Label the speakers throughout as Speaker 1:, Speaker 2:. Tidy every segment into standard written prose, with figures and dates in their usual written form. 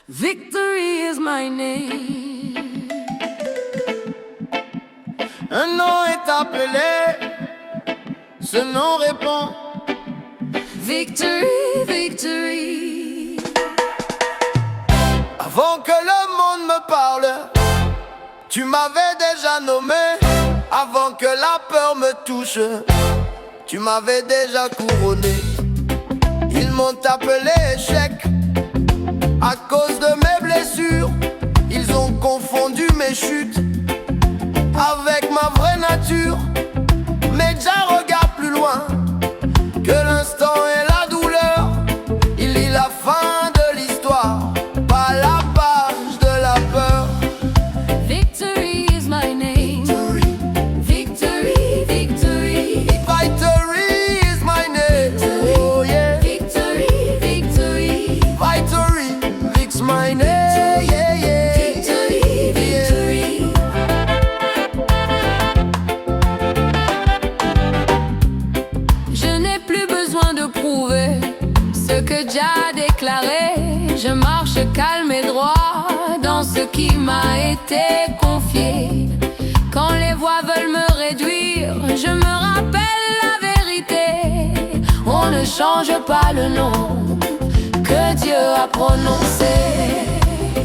Speaker 1: Victory is my name.
Speaker 2: Un nom est appelé, ce nom répond.
Speaker 1: Victory, victory.
Speaker 2: Avant que le monde me parle, tu m'avais déjà nommé. Avant que la peur me touche, tu m'avais déjà couronné. Ils m'ont appelé échec à cause de mes blessures. Ils ont confondu mes chutes avec ma vraie nature. Mais déjà regarde plus loin, que l'instant et la douleur. Il lit la fin de l'histoire, pas la page de la peur.
Speaker 1: Victory is my name. Victory, victory.
Speaker 2: Victory is my name. Oh yeah.
Speaker 1: Victory, victory.
Speaker 2: Victory, Vic's my name. Yeah, yeah.
Speaker 1: Victory, victory. Je n'ai plus besoin de prouver ce que Dieu a déclaré. Je marche calme et droit dans ce qui m'a été confié. Quand les voix veulent me réduire, je me rappelle la vérité. On ne change pas le nom que Dieu a prononcé.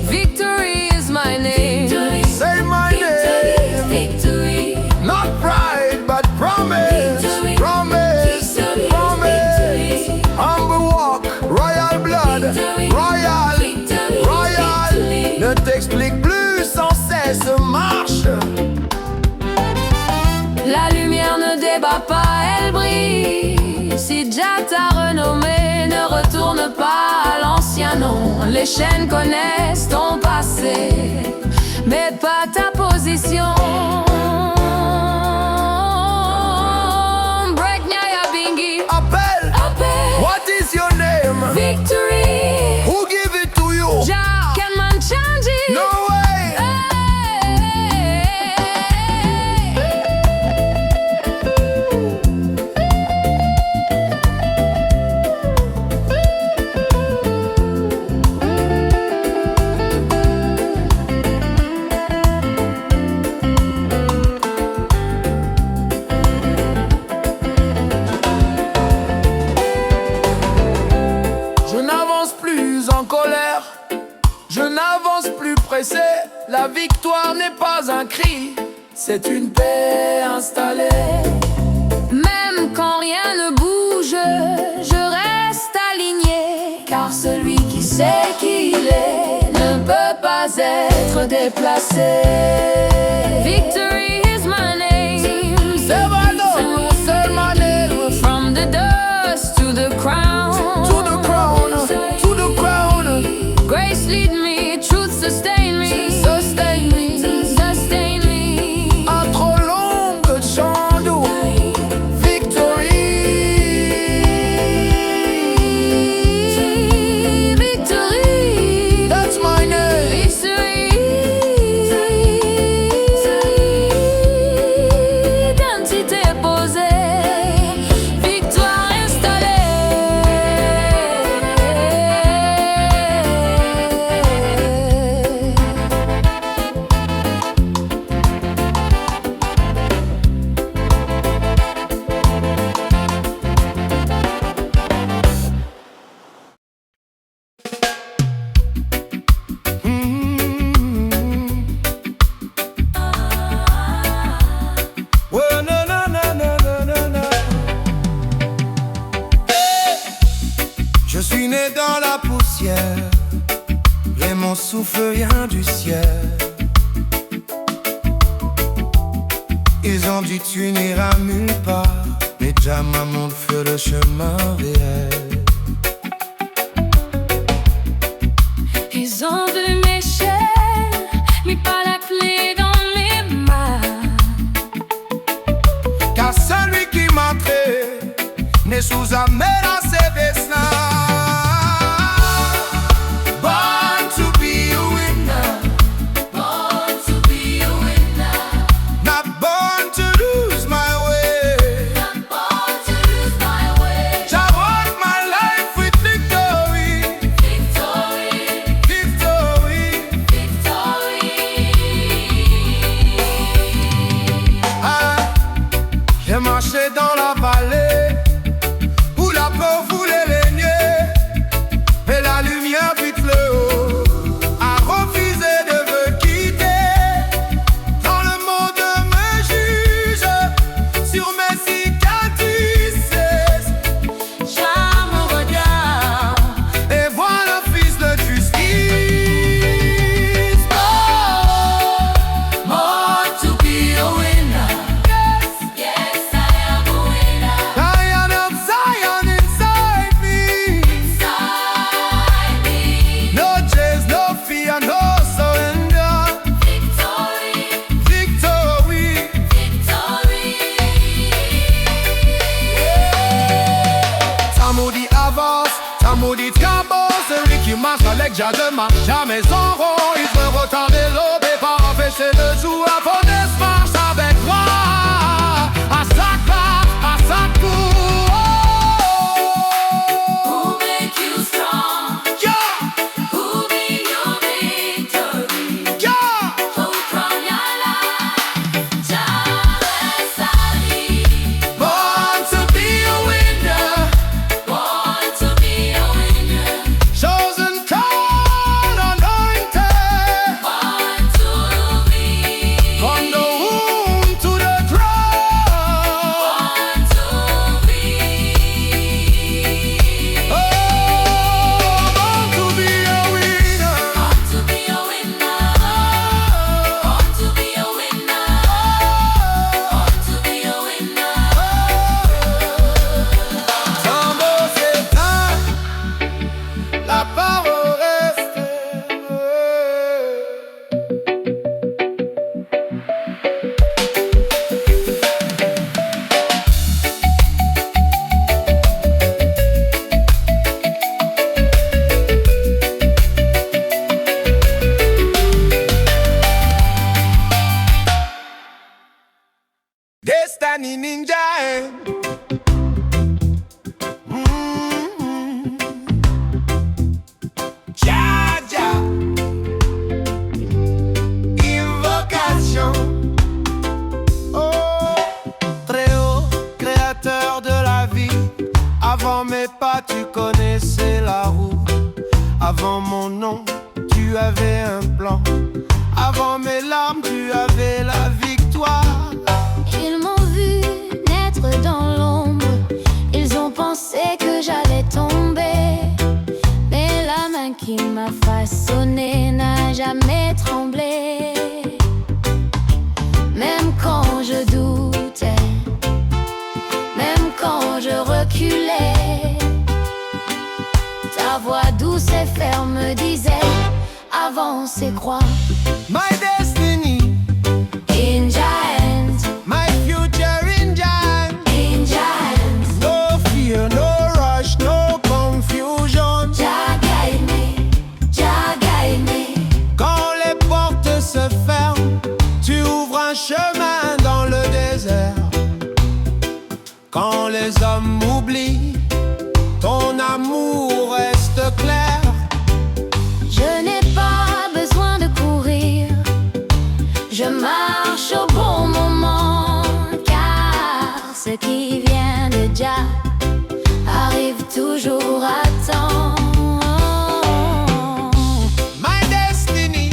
Speaker 1: Victory is my name.
Speaker 2: Say my name.
Speaker 1: Victory.
Speaker 2: Not pride, but promise.
Speaker 1: Victory.
Speaker 2: Promise.
Speaker 1: Victory.
Speaker 2: Promise.
Speaker 1: Victory.
Speaker 2: Humble walk, royal blood.
Speaker 1: Victory.
Speaker 2: Royal.
Speaker 1: Victory.
Speaker 2: Royal.
Speaker 1: Victory.
Speaker 2: Ne t'explique plus, sans cesse marche.
Speaker 1: La lumière ne débat pas, elle brille. Si Dieu t'a renommé, ne retourne pas à l'ancien nom. Les chaînes connaissent ton passé, mais pas ta position. Break Nyaya Bingi.
Speaker 2: Appelle.
Speaker 1: Appel.
Speaker 2: What is your name?
Speaker 1: Victory.
Speaker 2: Who give it to you?
Speaker 1: Jah, can man change it?
Speaker 2: No way. Je n'avance plus en colère, je n'avance plus pressé. La victoire n'est pas un cri, c'est une paix installée.
Speaker 1: Même quand rien ne bouge, je reste aligné. Car celui qui sait qui il est ne peut pas être déplacé. Victory is my name.
Speaker 2: C'est my name, c'est my name.
Speaker 1: From the dust to the crown.
Speaker 2: To the crown, to the crown.
Speaker 1: Grace lead me, truth sustain me.
Speaker 2: Sustain me.
Speaker 1: Sustain me.
Speaker 2: À trop longue chandou. Victory.
Speaker 1: Victory.
Speaker 2: That's my name.
Speaker 1: Victory. Identité posée. Victoire installée.
Speaker 2: Ouais, na, na, na, na, na, na, na. Hey. Je suis né dans la poussière, et mon souffle vient du ciel. Ils ont dit tu n'iras nulle part, mais déjà maman fait le chemin réel.
Speaker 1: Ils ont vu mes chaînes, mais pas la clé dans mes mains.
Speaker 2: Car celui qui m'a créé n'est sous amère à ses destins. Born to be a winner,
Speaker 1: Born to be a winner.
Speaker 2: not born to lose my way.
Speaker 1: Not born to lose my way.
Speaker 2: Jah brought my life with victory.
Speaker 1: Victory.
Speaker 2: Victory.
Speaker 3: qui marche avec déjà demain. Jamais en rond, il veut retarder l'aube et pas empêcher le jour. La faunesse marche avec moi. À sa classe, à sa cour.
Speaker 1: Who make you strong?
Speaker 3: Yeah,
Speaker 1: Who be your victory?
Speaker 3: yeah.
Speaker 1: Who crown your life? Jahresari.
Speaker 3: Born to be a winner,
Speaker 1: Born to be a winner.
Speaker 3: chosen, called, anointed.
Speaker 1: Born to be.
Speaker 3: From the womb to the throne.
Speaker 1: Born to be.
Speaker 3: Oh, born to be a winner.
Speaker 1: Born to be a winner. Born to be a winner. Born to be a winner.
Speaker 3: Tambour s'éteint, la parole reste. Destiny Ninja. Jaja, invocation. Oh, très haut, créateur de la vie. Avant mes pas, tu connaissais la roue. Avant mon nom, tu avais un plan. Avant mes larmes, tu avais la victoire.
Speaker 4: Ils m'ont vu naître dans l'ombre. Ils ont pensé que j'allais tomber. Mais la main qui m'a façonné n'a jamais tremblé. Même quand je doutais, même quand je reculais, ta voix douce et ferme disait: avance et crois.
Speaker 3: My destiny,
Speaker 4: In giant,
Speaker 3: my future in giant.
Speaker 4: in giant,
Speaker 3: No fear, no rush, no confusion.
Speaker 4: Jah guide me, Jah guide me.
Speaker 3: Quand les portes se ferment, tu ouvres un chemin dans le désert. Quand les hommes m'oublient, ton amour reste clair.
Speaker 4: Je n'ai pas besoin de courir, je marche au bon moment, car ce qui vient de Jah arrive toujours à temps.
Speaker 3: My destiny,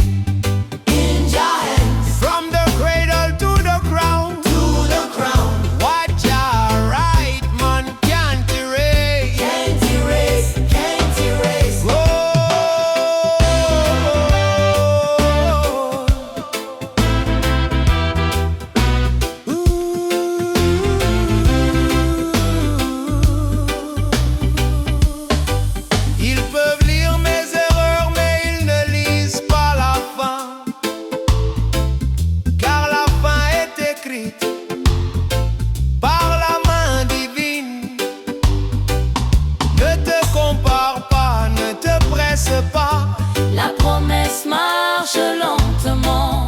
Speaker 4: In giants,
Speaker 3: from the cradle to the crown.
Speaker 4: to the crown,
Speaker 3: What Jah right, man can't erase.
Speaker 4: can't erase, can't erase.
Speaker 3: Oh, ils peuvent lire mes erreurs, mais ils ne lisent pas la fin. Car la fin est écrite par la main divine. Ne te compare pas, ne te presse pas.
Speaker 4: La promesse marche lentement,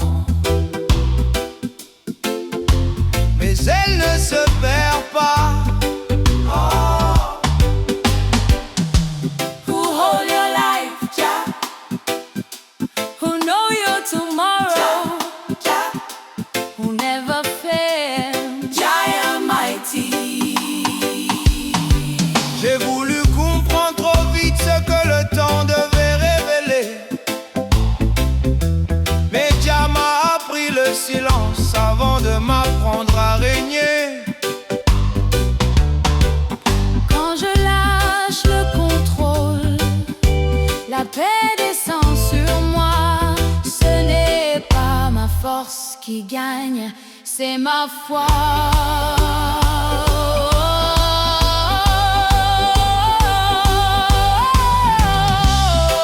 Speaker 3: Mais elle ne se perd pas.
Speaker 1: Who hold your life, Jah? Who know your tomorrow? Who never fail? Jah Almighty.
Speaker 3: J'ai voulu comprendre trop vite ce que le temps devait révéler. Mais Jah m'a appris le silence avant de m'apprendre à régner.
Speaker 1: Quand je lâche le contrôle, la paix descend sur moi. Ce n'est pas ma force qui gagne, c'est ma foi.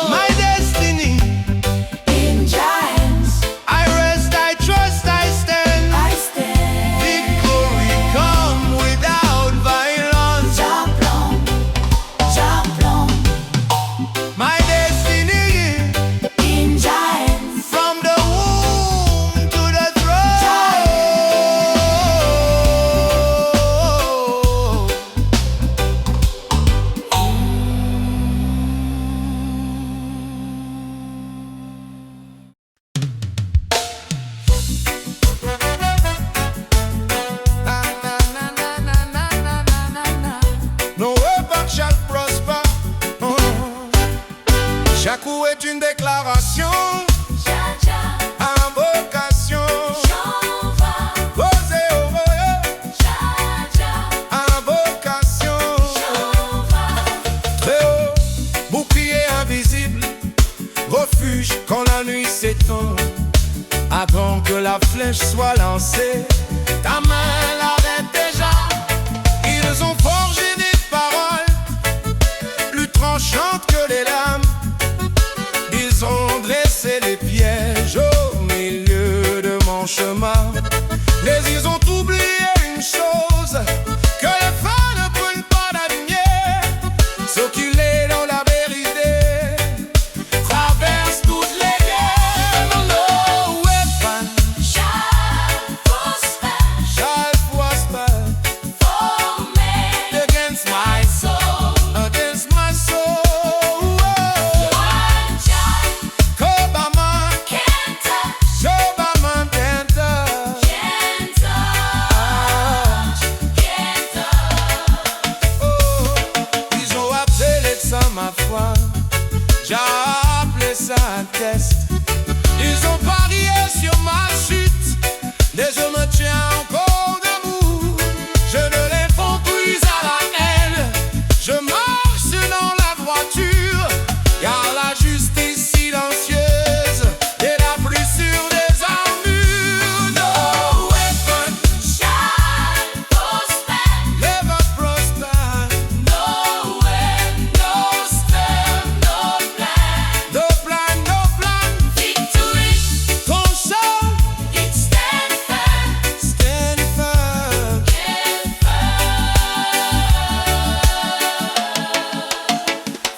Speaker 3: My destiny,
Speaker 1: In giants,
Speaker 3: I rest, I trust, I stand.
Speaker 1: I stand.
Speaker 3: Victory come without violence.
Speaker 1: Jah plan.
Speaker 3: My destiny. coup est une déclaration.
Speaker 4: Cha-cha,
Speaker 3: Invocation.
Speaker 4: j'en vais.
Speaker 3: Posé au royaume.
Speaker 4: Cha-cha,
Speaker 3: Invocation.
Speaker 4: j'en vais.
Speaker 3: Très haut, bouclier invisible, refuge quand la nuit s'étend. Avant que la flèche soit lancée, ta main l'arrête déjà. Ils ont forgé des paroles plus tranchantes que les lames. Ils ont dressé des pièges au milieu de mon chemin. Mais ils ont oublié une chose, que les feux ne brûlent pas la lumière. Ce qu'il est dans la vérité traverse toutes les guerres. No weapon
Speaker 4: Shall prosper, formé
Speaker 3: against my
Speaker 4: soul.
Speaker 3: against my soul.
Speaker 4: One child
Speaker 3: Kobama,
Speaker 4: can't touch,
Speaker 3: Kobama, Tenta.
Speaker 4: can't touch, can't touch.
Speaker 3: Oh, ils ont appelé ça ma foi. J'ai appelé ça un test. Ils ont parié sur ma chute. Mais je me tiens encore debout. Je ne les fonds plus à la haine. Je marche dans la droiture. Car la justice silencieuse est la plus sûre des armures. No weapon
Speaker 4: Shall prosper,
Speaker 3: never prosper.
Speaker 4: no way, no spell, no plan.
Speaker 3: No plan, no plan.
Speaker 4: Victory,
Speaker 3: Ton chant
Speaker 4: it stand firm,
Speaker 3: stand firm.
Speaker 4: stand firm.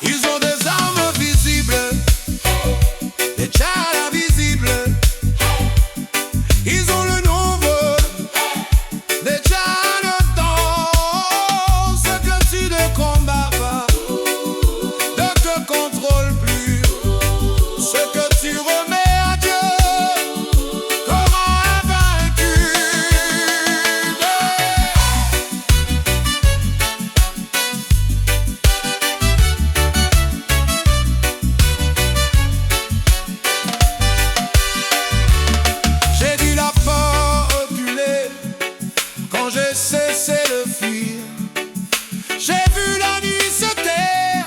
Speaker 3: Ils ont des armes visibles, des tchals invisibles. Ils ont le nombre des tchals dans ce que tu ne combats pas, ne te contrôle plus. Ce que tu remets à Dieu, comment invaincu. J'ai dû la peur reculer quand j'ai cessé de fuir. J'ai vu la nuit se taire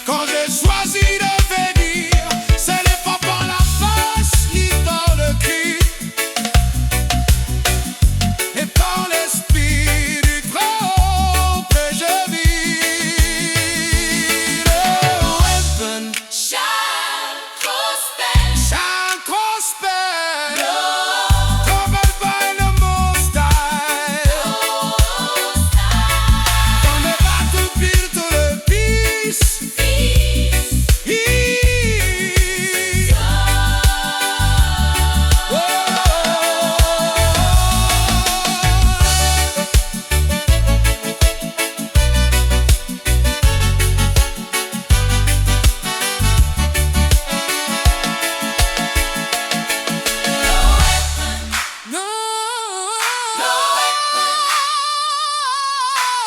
Speaker 3: quand j'ai choisi de venir. C'est les pas par la face qui tord le cri et par l'esprit du Très-Haut que je vis. Le weapon
Speaker 4: Shall prosper,
Speaker 3: shall prosper.
Speaker 4: no
Speaker 3: Covered by the Most High. On the battlefield to the peace.
Speaker 4: peace.
Speaker 3: No.
Speaker 4: No weapon,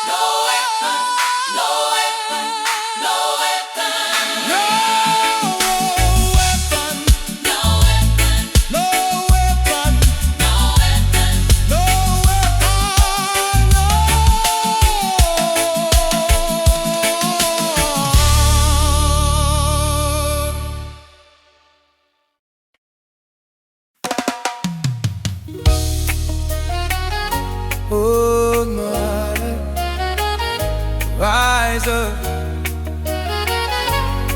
Speaker 4: no weapon, no weapon, no weapon,
Speaker 3: No weapon.
Speaker 4: no weapon,
Speaker 3: No weapon.
Speaker 4: no weapon.
Speaker 3: No weapon. Oh, mother, rise up,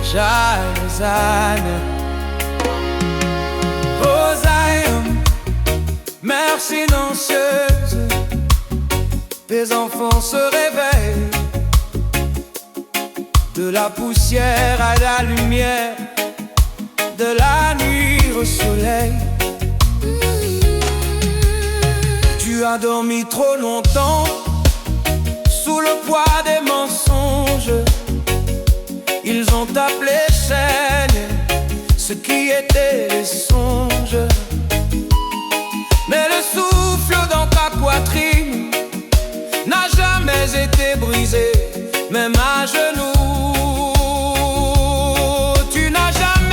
Speaker 3: shine as Zion. Oh, Zion, mère silencieuse, tes enfants se réveillent. De la poussière à la lumière, de la nuit au soleil. Tu as dormi trop longtemps sous le poids des mensonges. Ils ont appelé chaîne ce qui était des songes. Mais le souffle dans ta poitrine n'a jamais été brisé, même à genoux. Tu n'as jamais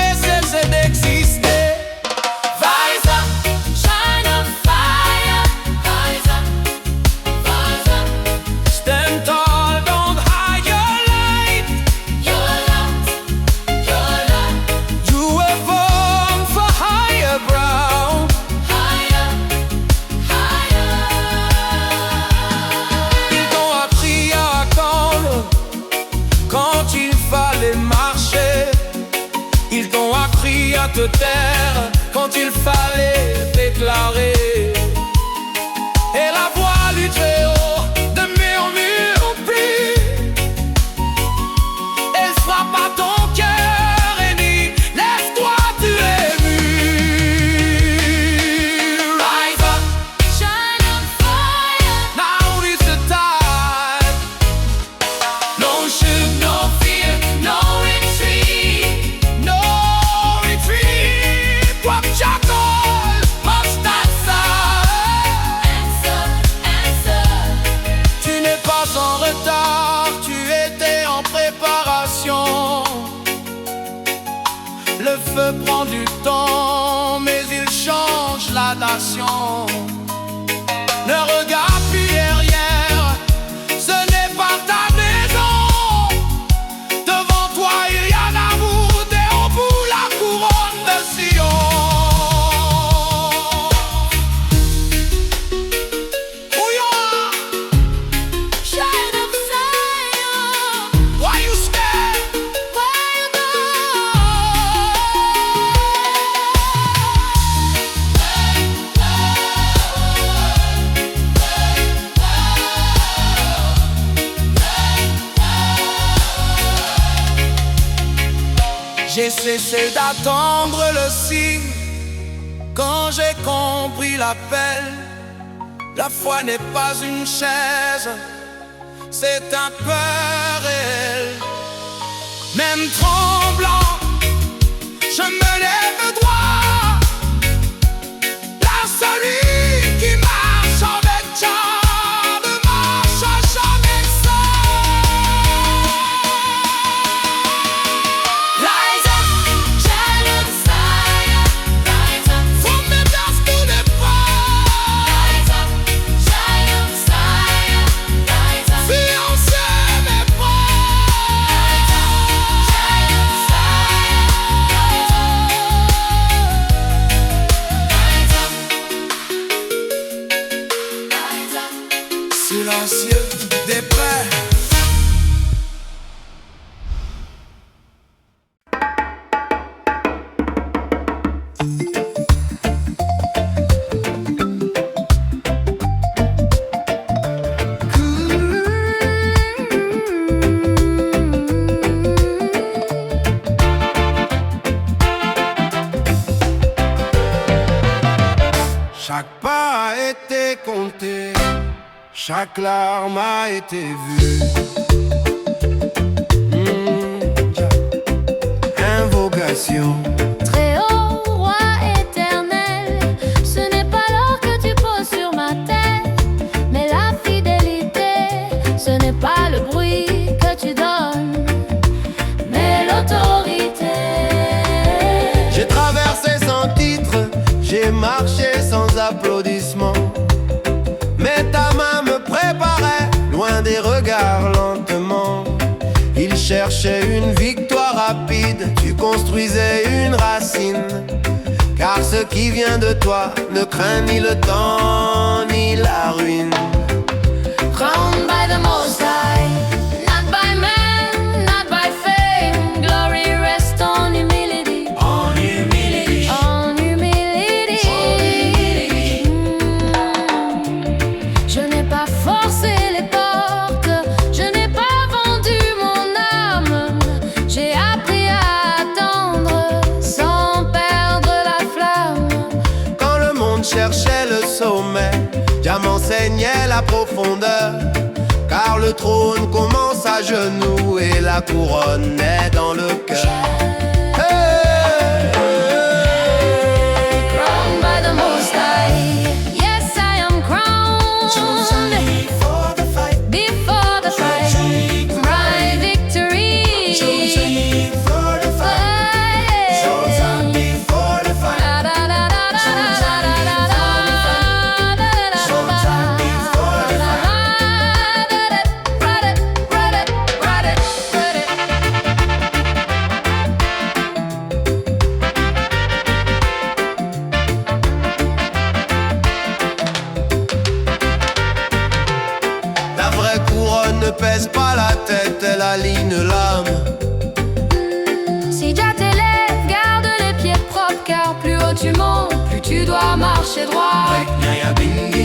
Speaker 3: Ils t'ont appris à te taire quand il fallait déclarer. Et la voix du Très-Haut ne murmure plus. Elle frappe à ton cœur et dit: laisse-toi, tu es mûr. Rise up,
Speaker 4: Shine on fire.
Speaker 3: now is the time.
Speaker 1: No shoot, no fear, no retreat.
Speaker 3: No retreat. Drop jackal, must answer.
Speaker 4: Answer, answer.
Speaker 3: Tu n'es pas en retard, tu étais en préparation. Le feu prend du temps, mais il change la nation. Ne regarde plus derrière, ce n'est pas ta maison. Devant toi il y a l'amour, et au bout la couronne de Sion. Who you are?
Speaker 4: Shine on Zion.
Speaker 3: Why you scared?
Speaker 4: Where you go?
Speaker 3: J'ai cessé d'attendre le signe quand j'ai compris l'appel. La foi n'est pas une chaise, c'est un peur réel. Même tremblant, je me lève droit. Là, celui qui marche avec Jah ne marche jamais seul.
Speaker 4: Rise up, shine on Zion. Rise up,
Speaker 3: From the dust to the fire.
Speaker 4: rise up, shine on Zion. Rise up,
Speaker 3: Fiancé mes frères.
Speaker 4: shine on Zion. Rise up, rise up.
Speaker 3: Silencieux des prêts. Chaque pas a été compté, chaque larme a été vue. Invocation.
Speaker 4: Très haut, roi éternel, ce n'est pas l'or que tu poses sur ma tête, mais la fidélité. Ce n'est pas le bruit que tu donnes, mais l'autorité.
Speaker 3: J'ai traversé sans titre, j'ai marché sans applaudissements. Mais ta main me préparait, loin des regards lentement. Il cherchait une victoire rapide, tu construisais une racine. Car ce qui vient de toi ne craint ni le temps ni la ruine.
Speaker 4: Crowned by the Most High, not by man, not by fame. Glory rest on humility.
Speaker 3: En humilité.
Speaker 4: En humility. Je n'ai pas forcé les portes, je n'ai pas vendu mon âme. J'ai appris à attendre sans perdre la flamme.
Speaker 3: Quand le monde cherchait le sommet, Jah m'enseignait la profondeur. Car le trône commence à genoux et la couronne est dans le cœur. Hey!
Speaker 4: Crowned by the Most High, yes I am crowned.
Speaker 3: Before the fight,
Speaker 4: Before the fight, my victory.
Speaker 3: before the before the fight.
Speaker 1: marcher droit.
Speaker 3: Nyaya bingi